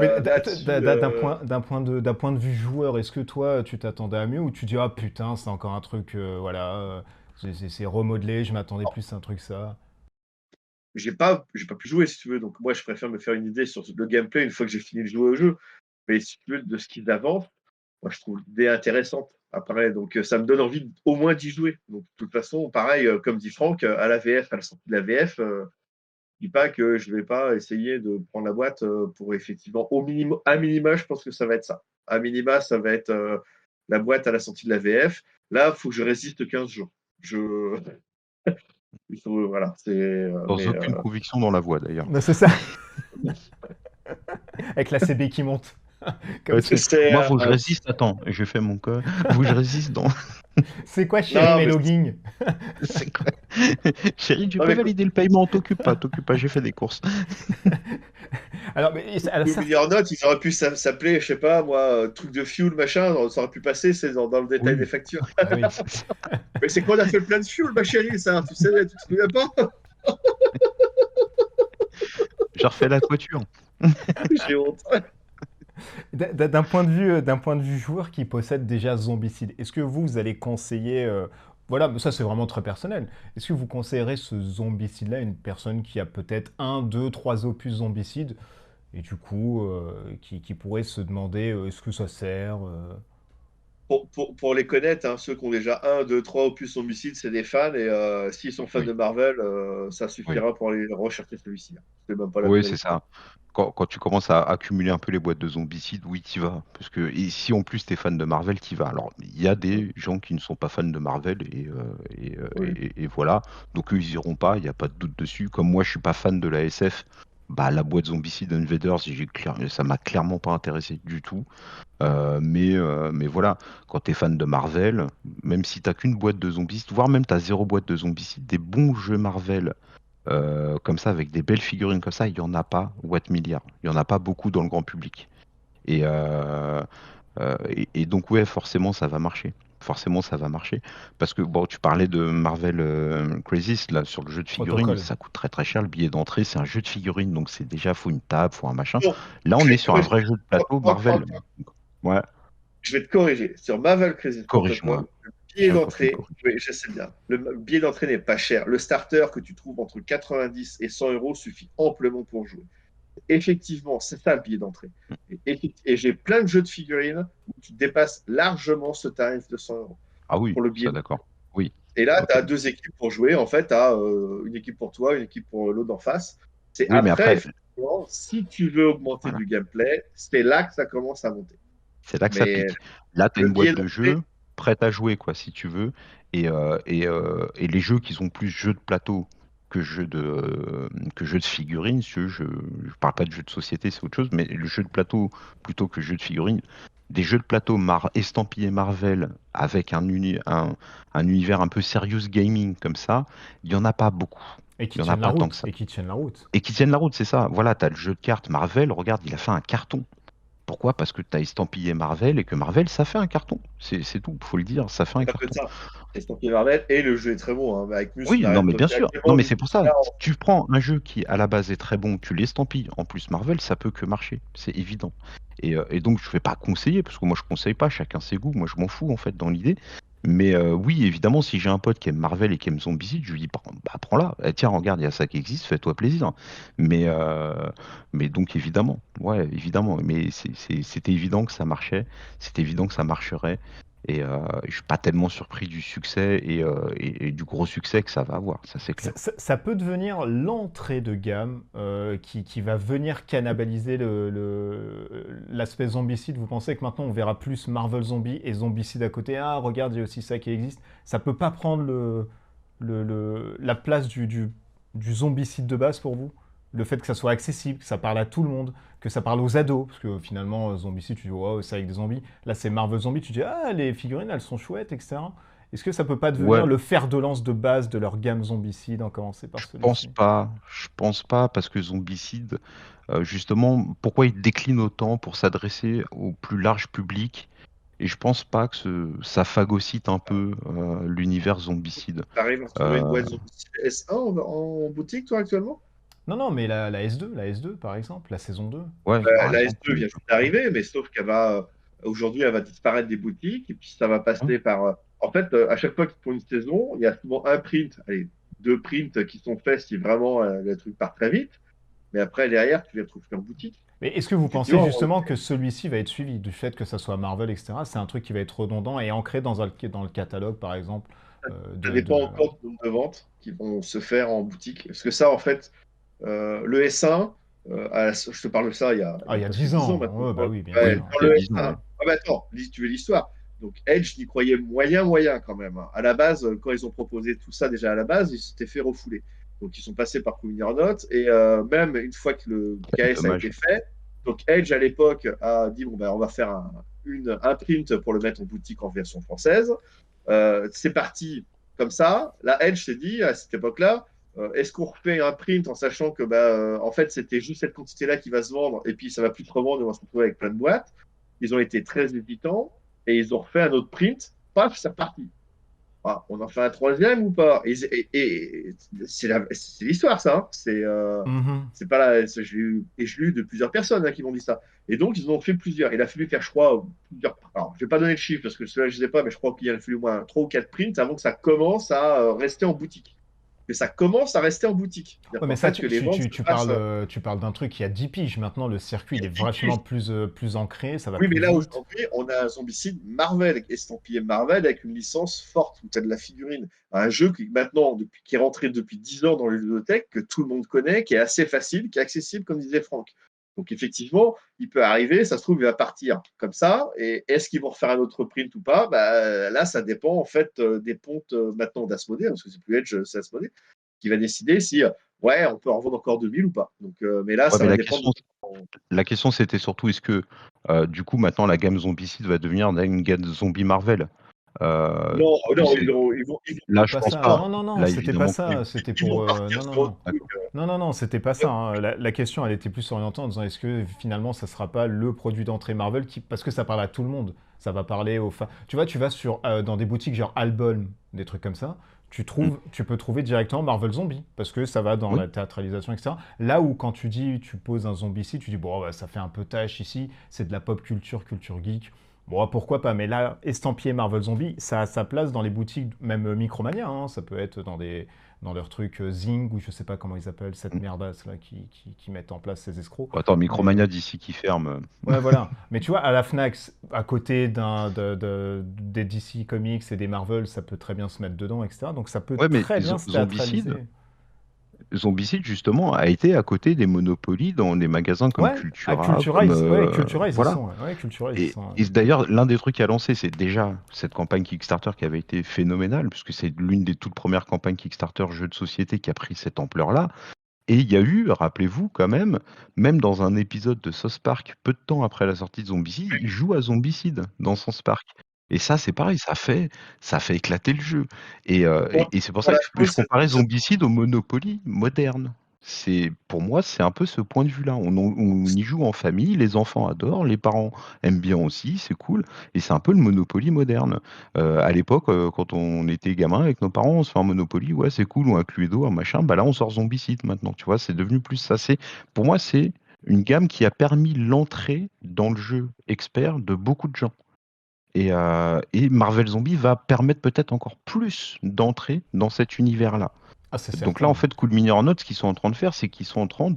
Mais là-dessus, d'un point de vue joueur, est-ce que toi, tu t'attendais à mieux ou tu dis, ah putain, c'est encore un truc, voilà, c'est remodelé, je m'attendais plus à un truc ça. j'ai pas pu jouer si tu veux, donc moi je préfère me faire une idée sur le gameplay une fois que j'ai fini de jouer au jeu. Mais si tu veux, de ce qu'ils avancent, moi je trouve l'idée intéressante. Après, donc ça me donne envie au moins d'y jouer. Donc de toute façon, pareil, comme dit Franck, à la VF, à la sortie de la VF, je dis pas que je vais pas essayer de prendre la boîte pour effectivement au minimum, à minima, je pense que ça va être ça. À minima, ça va être la boîte à la sortie de la VF. Là, il faut que je résiste 15 jours. Je, il faut, voilà, c'est, Sans aucune conviction dans la voix d'ailleurs. Ben, c'est ça. Avec la CB qui monte. Comme Ouais, ça. moi, faut que je résiste. Attends, je fais mon code. Faut que je résiste dans. C'est quoi, chérie, Non, mes mais logging? C'est quoi Chérie, tu Non, peux mais valider le paiement, t'occupe pas, j'ai fait des courses. Alors, mais, alors, Fuel Milliard Note, ils auraient pu s'appeler, je sais pas, moi, truc de fuel, machin, ça aurait pu passer, c'est dans le détail des Oui, factures. ah oui, c'est ça. Mais c'est quoi, on a fait le plein de fuel, ma chérie, ça, tu sais, tu te souviens pas? j'ai refait la toiture. J'ai honte. D'un point de vue joueur qui possède déjà Zombicide, est-ce que vous allez conseiller, voilà, mais ça c'est vraiment très personnel, est-ce que vous conseillerez ce Zombicide-là à une personne qui a peut-être un, deux, trois opus Zombicide, et du coup, qui pourrait se demander est-ce que ça sert Pour les connaître, hein, ceux qui ont déjà 1, 2, 3 opus homicide, c'est des fans, et s'ils sont fans Oui, de Marvel, ça oui. suffira pour aller rechercher celui-ci, hein. C'est même pas la Oui, peine d'aller c'est plus loin. ça. Quand tu commences à accumuler un peu les boîtes de zombicides, oui, t'y vas. Parce que et si en plus t'es fan de Marvel, t'y vas. Alors, il y a Mm. des gens qui ne sont pas fans de Marvel Oui. et voilà. Donc eux, ils iront pas, il n'y a pas de doute dessus. Comme moi, je suis pas fan de la SF, bah la boîte Zombicide Invaders, ça m'a clairement pas intéressé du tout. Mais voilà, quand t'es fan de Marvel, même si t'as qu'une boîte de zombicides, voire même t'as zéro boîte de zombicides, des bons jeux Marvel comme ça, avec des belles figurines comme ça, il y en a pas, Watt milliard. Il y en a pas beaucoup dans le grand public. Et donc, ouais, forcément, ça va marcher. Forcément, ça va marcher. Parce que, bon, tu parlais de Marvel Crisis, là, sur le jeu de figurines, protocole? ça coûte très très cher. Le billet d'entrée, c'est un jeu de figurines, donc c'est déjà, faut une table, faut un machin. Bon, Là, on je est vais te sur un corriger. vrai jeu de plateau Marvel. Ouais, Je vais te corriger. Sur Marvel Crisis Protocol, corrige-moi. le billet J'aime quand tu me d'entrée, corriges. oui, je sais bien, le billet d'entrée n'est pas cher. Le starter que tu trouves entre 90 et 100 euros suffit amplement pour jouer. Effectivement, c'est ça le billet d'entrée. Et j'ai plein de jeux de figurines où tu dépasses largement ce tarif de 100 euros Ah oui, pour le billet ça d'entrée. d'accord. Oui, Et là, tu ok. as deux équipes pour jouer. En fait, tu as une équipe pour toi, une équipe pour l'autre d'en face. C'est Oui, mais après, après, effectivement, si tu veux augmenter voilà. du gameplay, c'est là que ça commence à monter. C'est là que ça Mais pique. Là, tu as le une boîte billet de d'entrée, jeux prête à jouer, quoi, si tu veux. Et les jeux qui sont plus jeux de plateau que jeux de figurines, je parle pas de jeux de société, c'est autre chose, mais le jeu de plateau plutôt que jeux de figurines, des jeux de plateau estampillés Marvel avec un univers un peu serious gaming comme ça, il y en a pas beaucoup. Et qui Il y en a tiennent la pas tant que route, ça. et qui tiennent la route. Et qui tiennent la route, c'est ça. Voilà, tu as le jeu de cartes Marvel, regarde, il a fait un carton. Pourquoi? Parce que tu as estampillé Marvel et que Marvel, ça fait un carton. C'est tout, faut le dire, ça fait un c'est pas que carton. ça. C'est Stampede Marvel et le jeu est très bon, hein, avec Mus, Oui, non, mais bien c'est sûr. Non, actuellement mais une c'est pour ça. différence. Tu prends un jeu qui, à la base, est très bon, tu l'estampilles. En plus, Marvel, ça peut que marcher. C'est évident. Et donc, je ne vais pas conseiller, parce que moi, je conseille pas. Chacun ses goûts. Moi, je m'en fous, en fait, dans l'idée. Mais oui, évidemment, si j'ai un pote qui aime Marvel et qui aime Zombicide, je lui dis, bah, prends-la. Eh, tiens, regarde, il y a ça qui existe, fais-toi plaisir. Mais, euh, mais donc, évidemment, ouais, évidemment. Mais c'était évident que ça marchait. C'était évident que ça marcherait. Je suis pas tellement surpris du succès et du gros succès que ça va avoir, ça c'est clair. Ça peut devenir l'entrée de gamme qui va venir cannibaliser l'aspect zombicide. Vous pensez que maintenant on verra plus Marvel Zombie et Zombicide à côté? Ah, regarde, il y a aussi ça qui existe. Ça peut pas prendre la place du zombicide de base pour vous? Le fait que ça soit accessible, que ça parle à tout le monde, que ça parle aux ados, parce que finalement, zombicide, tu dis, wow, c'est avec des zombies. Là, c'est Marvel Zombie, tu dis, ah, les figurines, elles sont chouettes, etc. Est-ce que ça peut pas devenir Ouais, le fer de lance de base de leur gamme zombicide, en commencer par celui-ci? je pense pas parce que Zombicide, justement, pourquoi il décline autant pour s'adresser au plus large public? Et je pense pas que ça phagocyte un peu l'univers Zombicide. Tu arrives à retrouver une Euh, boîte S1 en boutique, toi, actuellement? Non, non, mais la S2, par exemple, la saison 2. ouais, par La exemple, S2 vient juste d'arriver, mais sauf qu'elle va, aujourd'hui, elle va disparaître des boutiques, et puis ça va hein, passer par. En fait, à chaque fois qu'ils font une saison, il y a souvent un print, allez, deux prints qui sont faits si vraiment le truc part très vite. Mais après, derrière, tu les retrouves qu'en boutique. Mais est-ce que vous pensez Effectivement, justement que celui-ci va être suivi du fait que ça soit Marvel, etc. C'est un truc qui va être redondant et ancré dans le catalogue, par exemple, ça de... dépend encore du nombre de ventes qui vont se faire en boutique. Parce que ça, en fait, le S1, je te parle de ça Ah, il y a il y a presque 10 10 ans ans. maintenant. Ouais, bah oui, bien Ouais, Oui, sûr. dans il y a le 10 ans, S1. ouais. Ah bah attends, tu veux l'histoire. Donc Edge, j'y croyais moyen quand même, hein. À la base, quand ils ont proposé tout ça déjà à la base, ils s'étaient fait refouler. Donc ils sont passés par Convenient Note et même une fois que le KS a été Dommage. fait, donc Edge à l'époque a dit bon ben on va faire un print pour le mettre en boutique en version française. C'est parti comme ça. La Edge s'est dit à cette époque-là, est-ce qu'on refait un print en sachant que en fait c'était juste cette quantité-là qui va se vendre et puis ça va plus se revendre et on va se retrouver avec plein de boîtes. Ils ont été très hésitants et ils ont refait un autre print. Paf, c'est reparti. Ah, on en fait un troisième ou pas? Et c'est l'histoire, ça, hein. Mhm. C'est pas là. Je l'ai eu de plusieurs personnes, hein, qui m'ont dit ça. Et donc, ils en ont fait plusieurs. Il a fallu faire, je crois, plusieurs. Alors, je vais pas donner le chiffre parce que cela, je ne sais pas, mais je crois qu'il a fallu au moins 3 ou 4 prints avant que ça commence à rester en boutique. Que ça commence à rester en boutique. C'est-à-dire Ouais, mais qu'en ça, fait, que les ventes se passent. tu parles d'un truc qui a 10 piges. Maintenant, le circuit, il est 10 vachement piges. plus ancré, ça va Oui, plus mais là, vite. aujourd'hui, on a un zombicide Marvel, estampillé Marvel, avec une licence forte, où tu as de la figurine. Un jeu qui, maintenant, qui est rentré depuis 10 ans dans les ludothèques, que tout le monde connaît, qui est assez facile, qui est accessible, comme disait Franck. Donc, effectivement, il peut arriver, ça se trouve, il va partir comme ça. Et est-ce qu'ils vont refaire un autre print ou pas? Là, ça dépend, en fait, des pontes maintenant d'Asmodée, parce que c'est plus Edge, c'est Asmodée, qui va décider si, ouais, on peut en vendre encore 2000 ou pas. Donc, mais là, Ouais, ça mais va dépendre de. la question c'était surtout est-ce que du coup maintenant la gamme Zombicide va devenir une gamme zombie Marvel? Non, Que non, c'est ils vont là C'est je pas pense ça. pas. Non, non, non, Là c'était pas évidemment que ça. C'était ils vont pour. partir Non, non, sur un non. truc. d'accord. Non, non, non, c'était pas ça, hein. La question, elle était plus orientée en disant est-ce que finalement, ça sera pas le produit d'entrée Marvel qui... Parce que ça parle à tout le monde. Ça va parler aux fans. Tu vois, tu vas dans des boutiques genre Album, des trucs comme ça. Mm. Tu peux trouver directement Marvel Zombie parce que ça va dans Oui. la théâtralisation, etc. Là où quand tu poses un zombie ici, tu dis bon, bah, ça fait un peu tâche ici, c'est de la pop culture, culture geek. Bon, pourquoi pas, mais là, estampillé Marvel Zombie, ça a sa place dans les boutiques, même Micromania, hein, ça peut être dans leurs trucs Zing, ou je sais pas comment ils appellent cette Mm. merdasse là qui mettent en place ces escrocs. Attends, Mais Micromania d'ici qui ferme. ouais, voilà. Mais tu vois, à la Fnac, à côté des DC Comics et des Marvel, ça peut très bien se mettre dedans, etc. Donc ça peut Ouais, mais très bien se Zombicide, théâtraliser. Zombicide justement a été à côté des Monopoly dans des magasins comme Ouais, à Cultura, comme Culturize, ouais, Culturize, ils voilà. sont. Ouais, Culturize, ils Et, sont. et d'ailleurs, l'un des trucs à lancer, c'est déjà cette campagne Kickstarter qui avait été phénoménale, puisque c'est l'une des toutes premières campagnes Kickstarter jeux de société qui a pris cette ampleur-là. Et il y a eu, rappelez-vous quand même dans un épisode de South Park, peu de temps après la sortie de Zombicide, il joue à Zombicide dans South Park. Et ça, c'est pareil, ça fait éclater le jeu. Et c'est pour Pour ça la que je chose, comparais Zombicide au Monopoly moderne. Pour moi, c'est un peu ce point de vue-là. On y joue en famille, les enfants adorent, les parents aiment bien aussi, c'est cool. Et c'est un peu le Monopoly moderne. À l'époque, quand on était gamin avec nos parents, on se fait un Monopoly, ouais, c'est cool, ou un Cluedo, un machin. Bah là, on sort Zombicide maintenant, tu vois, c'est devenu plus ça. Pour moi, c'est une gamme qui a permis l'entrée dans le jeu expert de beaucoup de gens. Et Marvel Zombie va permettre peut-être encore plus d'entrer dans cet univers-là. Ah, c'est Donc là, en certain. fait, Cool Mini or Not, ce qu'ils sont en train de faire, c'est qu'ils sont en train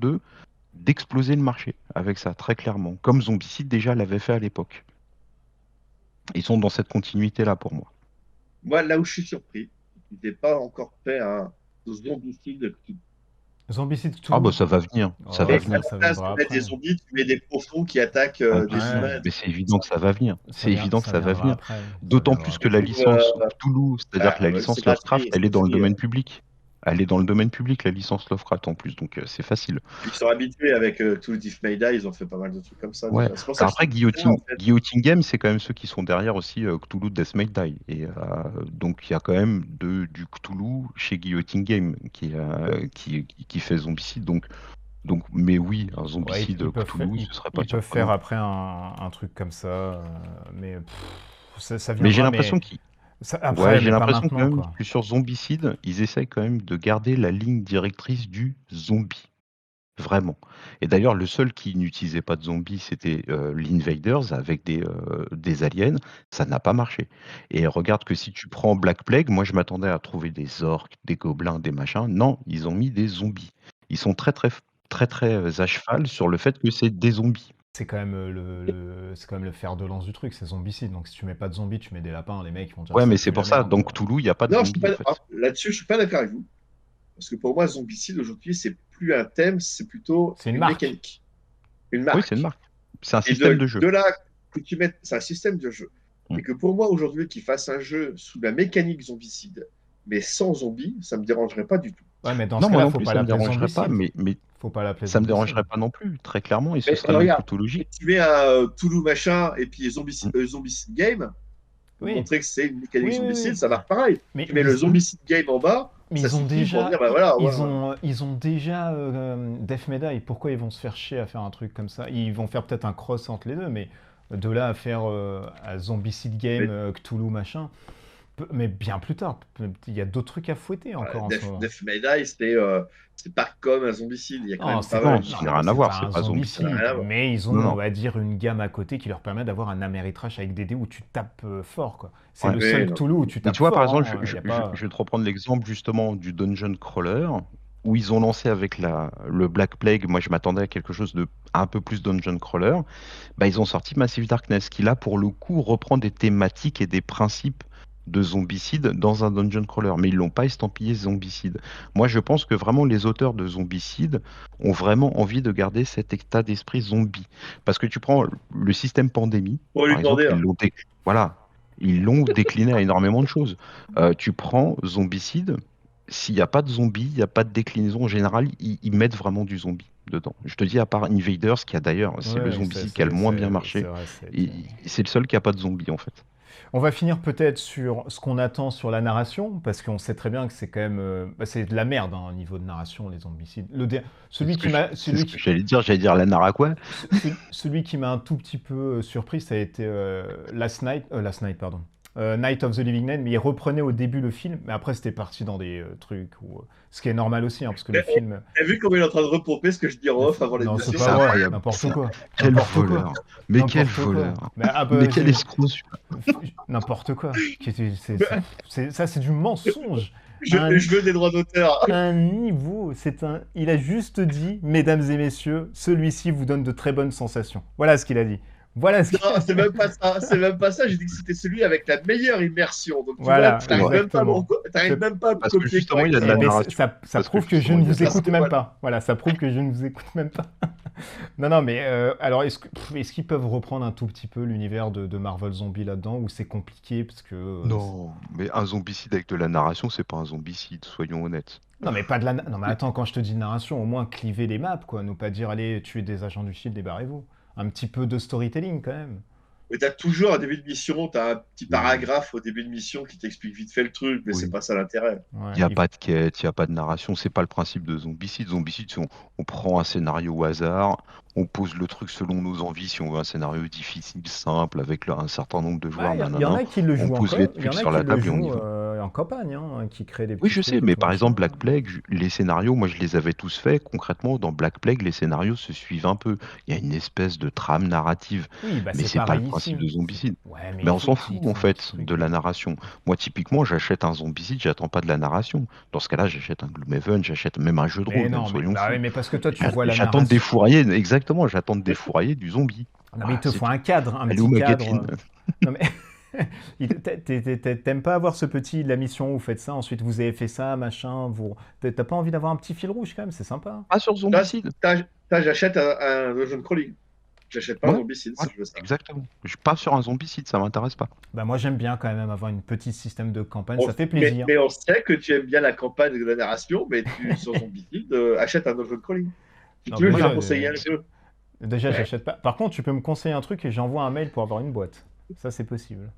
d'exploser le marché avec ça, très clairement. Comme Zombicide déjà l'avait fait à l'époque. Ils sont dans cette continuité-là pour moi. moi, là où je suis surpris, ils n'aient pas encore fait un zombicide qui. Zombicide Ah bah Cthulhu. ça va venir, ça va Oh, Et à venir. la ça place de viendra mettre des après. zombies, tu mets des profonds qui attaquent Ah, des Ouais, humains. mais c'est évident que ça va venir. C'est évident que ça ça va viendra venir. après. Ça D'autant viendra plus que Du la après. coup, licence Cthulhu, c'est-à-dire que la c'est licence Lovecraft, gratuit, elle est c'est dans le fini. domaine public. Elle est dans le domaine public, la licence Lovecraft en plus, donc c'est facile. Ils sont habitués avec tout le Diff Mayday, ils ont fait pas mal de trucs comme ça Ouais. déjà. C'est pour ça Alors que je après, trouve bizarre en fait. Guillotine Games, c'est quand même ceux qui sont derrière aussi Cthulhu Death May Die. Et donc il y a quand même du Cthulhu chez Guillotine Games qui fait Zombicide. Mais oui, un Ouais, Zombicide Cthulhu, ce serait pas ils peuvent faire surprenant. après un truc comme ça. Mais ça Mais j'ai viendra, l'impression mais qu'ils Ouais, après, j'ai mais pas l'impression quand maintenant, même quoi. que sur Zombicide, ils essayent quand même de garder la ligne directrice du zombie. Vraiment. Et d'ailleurs, le seul qui n'utilisait pas de zombies, c'était l'Invaders avec des aliens. Ça n'a pas marché. Et regarde que si tu prends Black Plague, moi je m'attendais à trouver des orques, des gobelins, des machins. Non, ils ont mis des zombies. Ils sont très à cheval sur le fait que c'est des zombies. C'est quand même c'est quand même le fer de lance du truc, c'est zombicide. Donc si tu mets pas de zombies, tu mets des lapins, les mecs ils vont dire Ouais, ça mais pue c'est la pour ça. merde. Donc Toulouse, il n'y a pas de Non, je suis zombies en pas, fait. là-dessus, je suis pas d'accord avec vous. Parce que pour moi, Zombicide, aujourd'hui, c'est plus un thème, c'est plutôt C'est une une marque. mécanique, une Oui, c'est une marque. marque. C'est un Et système de jeu. de là que tu mettes, c'est un système de jeu. Mm. Et que pour moi, aujourd'hui, qu'ils fassent un jeu sous la mécanique zombicide, mais sans zombies, ça me dérangerait pas du tout. Ouais, mais dans Non, ce moi cas-là, non faut plus, pas ça me l'appeler dérangerait pas, zombicide. mais Faut pas l'appeler ça me zombicide. dérangerait pas non plus, très clairement, et ce Mais serait même regarde, plutôt logique. tu mets un Toulouse machin et puis Zombicide, Mm. Zombicide Game, pour Oui. montrer que c'est une mécanique Oui, oui, zombicide, oui. ça marche pareil. Mais, Tu mets le Zombicide Game en bas, mais ça ils ont suffit pour déjà, dire, bah voilà, ouais, ils ont déjà Death Medaille. Pourquoi ils vont se faire chier à faire un truc comme ça? Ils vont faire peut-être un cross entre les deux, mais de là à faire à Zombicide Game, Mais- Cthulhu machin, mais bien plus tard. Il y a d'autres trucs à fouetter encore en ce moment. Death May Die, c'est pas comme un zombicide. Il y a quand Non, même c'est pas pas, mal Non, de ça non, n'a rien à c'est voir, pas c'est un pas zombie. Ça n'a zombicide, rien à voir. mais ils ont, Non, on non. va dire, une gamme à côté qui leur permet d'avoir un Ameritrash avec des dés où tu tapes fort, quoi. C'est Ouais. le Oui, seul non. Cthulhu où tu Mais tapes tu vois, par fort, exemple, hein. Y a pas... je vais te reprendre l'exemple justement du Dungeon Crawler, où ils ont lancé avec le Black Plague. Moi, je m'attendais à quelque chose de un peu plus Dungeon Crawler. Bah, ils ont sorti Massive Darkness, qui là, pour le coup, reprend des thématiques et des principes de zombicide dans un Dungeon Crawler, mais ils l'ont pas estampillé zombicide. Moi, je pense que vraiment les auteurs de zombicide ont vraiment envie de garder cet état d'esprit zombie. Parce que tu prends le système pandémie, Pour lui par exemple, demander, hein. voilà, ils l'ont décliné à énormément de choses. Tu prends zombicide, s'il n'y a pas de zombie, il n'y a pas de déclinaison, en général, ils mettent vraiment du zombie dedans. Je te dis, à part Invaders, qui a d'ailleurs, c'est le Ouais, zombicide qui a le moins bien c'est marché, vrai, c'est le seul qui a pas de zombie en fait. On va finir peut-être sur ce qu'on attend sur la narration, parce qu'on sait très bien que c'est quand même... c'est de la merde, hein, au niveau de narration, les zombicides. Celui qui m'a... C'est ce que j'allais dire la Nara quoi. Celui qui m'a un tout petit peu surpris, ça a été Last Night, pardon. Night of the Living Dead, mais il reprenait au début le film, mais après c'était parti dans des trucs où, ce qui est normal aussi, hein, parce que le film. T'as vu comment il est en train de repomper ce que je dis en off avant Non, l'émission? c'est C'est pas vrai, incroyable. n'importe quoi. Quel N'importe quoi. voleur. Mais quel N'importe quoi. voleur. Mais, Mais quel escroc. n'importe quoi. Ça, c'est du mensonge. Je veux des droits d'auteur. Un niveau, il a juste dit, mesdames et messieurs, celui-ci vous donne de très bonnes sensations. Voilà ce qu'il a dit. Voilà ce qu'il Non, c'est même pas ça. C'est même pas ça. J'ai dit que c'était celui avec la meilleure immersion. Donc tu Voilà, vois, t'arrives même pas à exactement. t'arrives même pas à Parce que copier justement, il y a de Eh la ben, narration. ça Parce prouve que que je justement, ne il y a vous de la écoute narration. même pas. Voilà, ça prouve que je ne vous écoute même pas. Non, mais alors, est-ce qu'ils peuvent reprendre un tout petit peu l'univers de Marvel Zombie là-dedans, ou c'est compliqué parce que... Non, mais un zombicide avec de la narration, c'est pas un zombicide, soyons honnêtes. Non, mais pas de la... Non, mais attends, quand je te dis narration, au moins cliver les maps, quoi. Ne pas dire, allez, tuer des agents du Shield et barrez-vous. Un petit peu de storytelling, quand même. Mais t'as toujours un début de mission, t'as un petit Oui. paragraphe au début de mission qui t'explique vite fait le truc, mais Oui. c'est pas ça l'intérêt. Ouais, Il n'y a pas de quête, il n'y a pas de narration, c'est pas le principe de Zombicide. Zombicide, c'est on prend un scénario au hasard, on pose le truc selon nos envies, si on veut un scénario difficile, simple, avec un certain nombre de joueurs, Il y en nanana. a qui le jouent on en pose co- les il y trucs en a sur qui la le table et on y jouent va. en campagne, hein, qui créent des Oui, petits je trucs sais, et mais tout par machin. exemple, Black Plague, les scénarios, moi je les avais tous faits. Concrètement, dans Black Plague, les scénarios se suivent un peu. Il y a une espèce de trame narrative, Oui, bah mais c'est c'est pas pareil le ici. principe de Zombicide. Ouais, mais Mais il on faut s'en qu'ils fout te en font un petit fait truc. de la narration. Moi, typiquement, j'achète un Zombicide, j'attends pas de la narration. Dans ce cas-là, j'achète un Gloomhaven, j'achète même un jeu de Mais rôle, même non, soyons bah fous. oui, mais parce que toi, tu vois la J'attends de narration. défourailler, exactement, j'attends de défourailler du zombie. Non, mais il Voilà, te c'est faut tout. un cadre, un Elle est où petit ma cadre. Gatling Non, mais t'aimes pas avoir ce petit, la mission, vous faites ça, ensuite vous avez fait ça, machin, t'as pas envie d'avoir un petit fil rouge quand même, c'est sympa. Pas sur Là, Zombicide. j'achète un dungeon crawling. J'achète pas un Ouais, zombicide si voilà, je veux ça. exactement. Je suis pas sur un Zombicide, ça m'intéresse pas. Bah moi j'aime bien quand même avoir une petite système de campagne, On- ça fait plaisir. mais on sait que tu aimes bien la campagne de la narration, mais sur zombicide, achète un dungeon crawling. Si Non, tu veux, mais je vais déjà, te conseiller un jeu. déjà Ouais. j'achète pas. Par contre, tu peux me conseiller un truc et j'envoie un mail pour avoir une boîte. Ça c'est possible.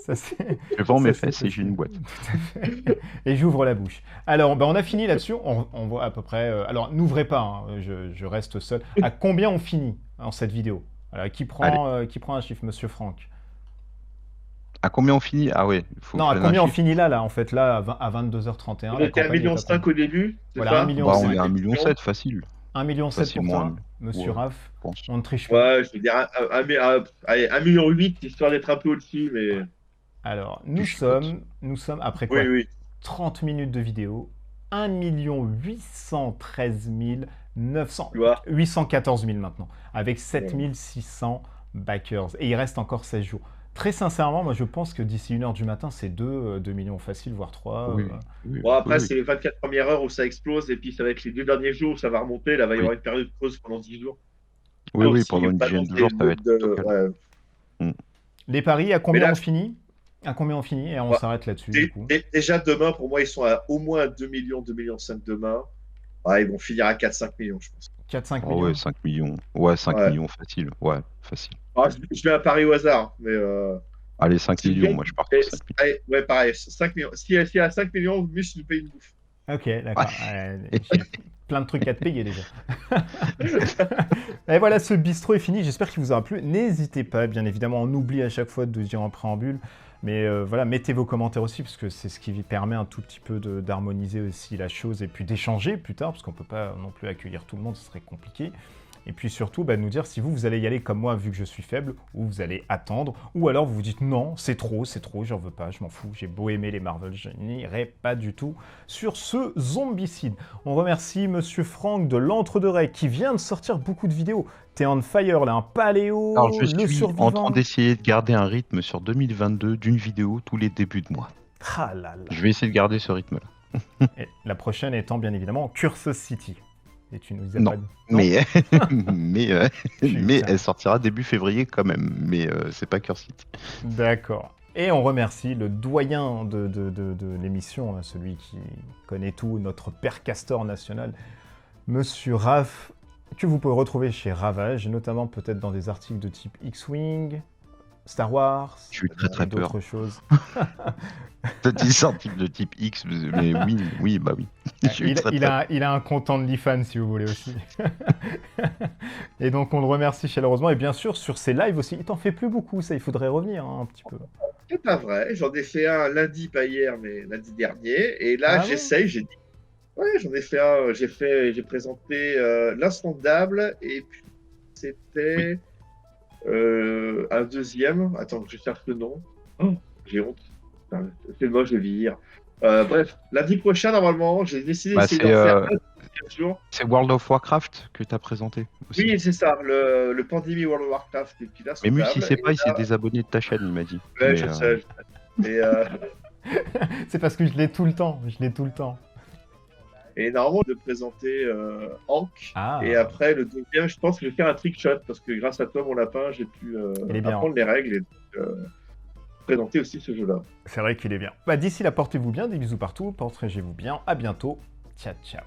Ça c'est. Je vends mes Ça, c'est fesses et j'ai une boîte. Tout à fait. Et j'ouvre la bouche. Alors, ben, on a fini là-dessus. On voit à peu près. Alors, n'ouvrez pas, hein, je reste seul. À combien on finit en cette vidéo? Alors, qui prend un chiffre, Monsieur Franck? À combien on finit? Ah ouais, il faut Non, que à je donne un combien on chiffre. finit là, en fait, là, à 22h31, On la était à 1,5 campagne est million à combien? au début, c'est Voilà, ça? 1,7 Bah, on est million. à 1,7 million, facile. 1,7 million pour Facilement, toi, monsieur ouais, Raph. je pense. On ne triche pas. Ouais, je veux dire, allez, 1,8 million, histoire d'être un peu au-dessus, mais Alors, Tu chipotes. nous sommes après oui, quoi? oui, 30 minutes de vidéo, 1 813 900, tu vois. 814 000 maintenant, avec Ouais. 7600 backers. Et il reste encore 16 jours. Très sincèrement, moi je pense que d'ici 1h du matin, c'est 2 millions facile, voire 3. Oui, oui, Bon, oui, après, oui. c'est les 24 premières heures où ça explose, et puis ça va être les 2 derniers jours où ça va remonter. Là, il va y Oui, avoir une période creuse pendant 10 jours. oui, Sauf oui, si pendant une vraiment dizaine de c'est jours, ça va le être plutôt calme. ouais. Mm. Les paris, à Mais combien là, on finit? À combien on finit? Et on bah, s'arrête là-dessus, du coup. déjà demain, pour moi, ils sont à au moins 2 millions, 2,5 millions demain. Ouais, ils vont finir à 4-5 millions, je pense. 4-5 Oh ouais, millions? 5 millions. Ouais, 5 Ouais. millions facile. Ouais, facile. Ah, je vais à Paris au hasard, mais Allez, 5 s'il millions, gagne, moi je pars sur 5 millions. allez, ouais, pareil, 5 millions. Si y a 5 millions, Mus nous paye une bouffe. Ok, d'accord. J'ai plein de trucs à te payer déjà. Et voilà, ce bistrot est fini. J'espère qu'il vous aura plu. N'hésitez pas, bien évidemment, on oublie à chaque fois de dire en préambule. Mais voilà, mettez vos commentaires aussi, parce que c'est ce qui permet un tout petit peu d'harmoniser aussi la chose et puis d'échanger plus tard, parce qu'on ne peut pas non plus accueillir tout le monde, ce serait compliqué. Et puis surtout, bah, nous dire si vous allez y aller comme moi, vu que je suis faible, ou vous allez attendre, ou alors vous vous dites non, c'est trop, j'en veux pas, je m'en fous, j'ai beau aimer les Marvel, je n'irai pas du tout sur ce zombicide. On remercie Monsieur Franck de l'Entre-deux-Règles qui vient de sortir beaucoup de vidéos. T'es on fire là, un paléo, Alors, je le suis en train survivant. d'essayer de garder un rythme sur 2022 d'une vidéo tous les débuts de mois. Ah là là. Je vais essayer de garder ce rythme-là. Et la prochaine étant bien évidemment Curse City. Et tu nous as Non, pas dit. mais, mais Putain. elle sortira début février quand même. Mais c'est pas Curse City. D'accord. Et on remercie le doyen de l'émission, là, celui qui connaît tout, notre père castor national, Monsieur Raph, que vous pouvez retrouver chez Ravage, notamment peut-être dans des articles de type X-Wing, Star Wars, Je suis très, très d'autres peur. choses. T'as dit ça, type de type X, mais oui, bah oui. Je suis très, très Il a un compte OnlyFans si vous voulez aussi. Et donc on le remercie chaleureusement. Et bien sûr, sur ses lives aussi, il t'en fait plus beaucoup, ça, il faudrait revenir hein, un petit peu. C'est pas vrai, j'en ai fait un lundi, pas hier, mais lundi dernier. Et là, Ah bon? j'essaye, j'ai dit. Ouais, j'en ai fait un, j'ai présenté l'insondable, et puis Oui. c'était un deuxième. Attends, que je cherche le nom. Oh, j'ai honte. Putain, c'est moche de vieillir. Bref, lundi prochain, normalement, j'ai décidé Bah, d'essayer d'en faire un 4 jours. c'est World of Warcraft que t'as présenté aussi. Oui, c'est ça, le Pandémie World of Warcraft, et puis Mais l'insondable. Mus, il sait pas, Et il s'est là, désabonné de ta chaîne, il m'a dit. ouais, Mais, je sais. Et, C'est parce que je l'ai tout le temps, je l'ai tout le temps. et normalement, de présenter Hank. Ah, Et après, le deuxième, je pense que je vais faire un trick shot parce que grâce à toi, mon lapin, j'ai pu il est bien. apprendre les règles et présenter aussi ce jeu-là. C'est vrai qu'il est bien. Bah, d'ici là, portez-vous bien, des bisous partout, protégez-vous bien, à bientôt, ciao ciao.